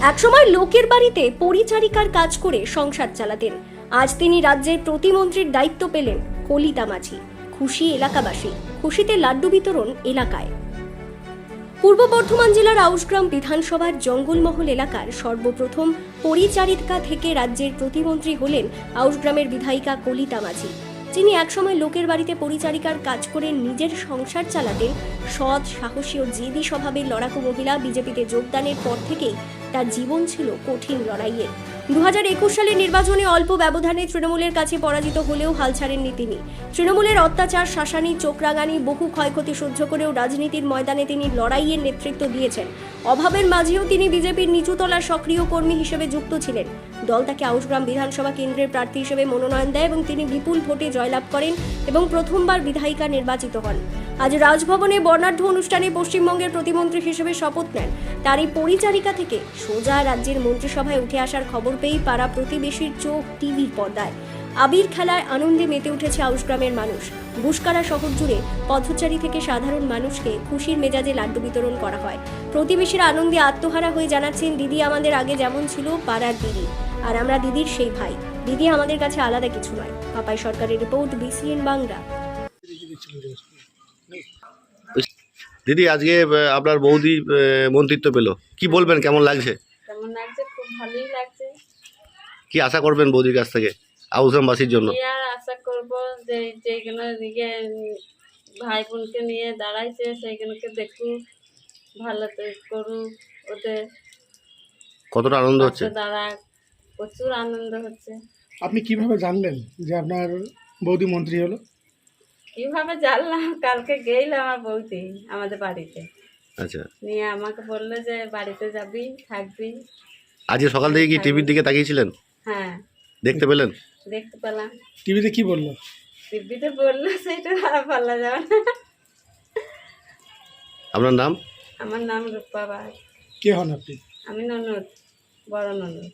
একসময় লোকের বাড়িতে পরিচারিকার কাজ করে সংসার চালাতেন। আজ তিনি রাজ্যের প্রতিমন্ত্রীর দায়িত্ব পেলেন। কলিতা মাঝি খুশি এলাকাবাসী, খুশিতে লাড্ডু বিতরণ এলাকায়। পূর্ব বর্ধমান জেলার আউশগ্রাম বিধানসভার জঙ্গলমহল এলাকার সর্বপ্রথম পরিচারিকা থেকে রাজ্যের প্রতিমন্ত্রী হলেন আউশগ্রামের বিধায়িকা কলিতা মাঝি, যিনি একসময় লোকের বাড়িতে পরিচারিকার কাজ করে নিজের সংসার চালাতেন। সৎ, সাহসী ও জেদি স্বভাবের লড়াকু মহিলা বিজেপিতে যোগদানের পর থেকেই তার জীবন ছিল কঠিন লড়াইয়ের। 2021 সালের নির্বাচনে অল্প ব্যবধানে তৃণমূলের কাছে পরাজিত হলেও হাল ছাড়েননি তিনি। তৃণমূলের অত্যাচার, শাসানি, চোখরাঙানি, বহু ক্ষয়ক্ষতি সহ্য করেও রাজনীতির ময়দানে তিনি লড়াইয়ের নেতৃত্ব দিয়েছেন। অভাবের মাঝেও তিনি বিজেপির নিচুতলার সক্রিয় কর্মী হিসেবে যুক্ত ছিলেন। দল তাকে আউশগ্রাম বিধানসভা কেন্দ্রের প্রার্থী হিসেবে মনোনয়ন দেয় এবং তিনি বিপুল ভোটে জয়লাভ করেন এবং প্রথমবার বিধায়িকা নির্বাচিত হন। আজ রাজভবনে বর্ণাঢ্য অনুষ্ঠানে পশ্চিমবঙ্গের প্রতিমন্ত্রী হিসেবে শপথ নেন। তার এই পরিচারিকা থেকে সোজা রাজ্যের মন্ত্রিসভায় উঠে আসার খবর পেয়েই পাড়া প্রতিবেশীর চোখ টিভির পর্দায়। আবির খেলায় আনন্দে মেতে উঠেছে আউশগ্রামের মানুষ। বুশকারা শহর জুড়ে পথচারী থেকে সাধারণ মানুষকে খুশির মেজাজে লাড্ডু বিতরণ করা হয়। প্রতিবেশীরা আনন্দে আত্মহারা হয়ে জানাচ্ছেন, দিদি আমাদের আগে যেমন ছিল পাড়ার দিদি, আর আমরা দিদির সেই ভাই। দিদি আমাদের কাছে আলাদা কিছু নয়। পাপাই সরকারের রিপোর্ট, BCN বাংলা। দিদি, আজকে আপনার বৌদি মন্ত্রিত্ব পেল, কি বলবেন, কেমন লাগছে? কেমন লাগছে? খুব ভালোই লাগছে। কি আশা করবেন বৌদির কাছ থেকে আউশগ্রামবাসীর জন্য? কি আর আশা করব, যে যেগুলো দিকে ভাই বোনকে নিয়ে দাঁড়াইছে সেইগুলোকে দেখুক, ভালো করুক, ওদের কতটা আনন্দ হচ্ছে? দাঁড়াক, প্রচুর আনন্দ হচ্ছে। আপনি কিভাবে জানলেন যে আপনার বৌদি মন্ত্রী হলো? কিভাবে জানলাম? কালকে গেলাম আমার বৌদি আমাদের বাড়িতে, আচ্ছা, নিয়ে আমাকে বললো যে বাড়িতে যাবি, থাকবি। আজকে সকাল থেকে কি টিভির দিকে তাকিয়েছিলেন? হ্যাঁ, দেখতে পেলেন? দেখতে পেলাম। টিভিতে কি বললো? টিভিতে বললো, সেটা আর বলা যাবে না। আপনার নাম? আমার নাম রূপা বাগ। কে হন আপনি? আমি ননদ, বড় ননদ।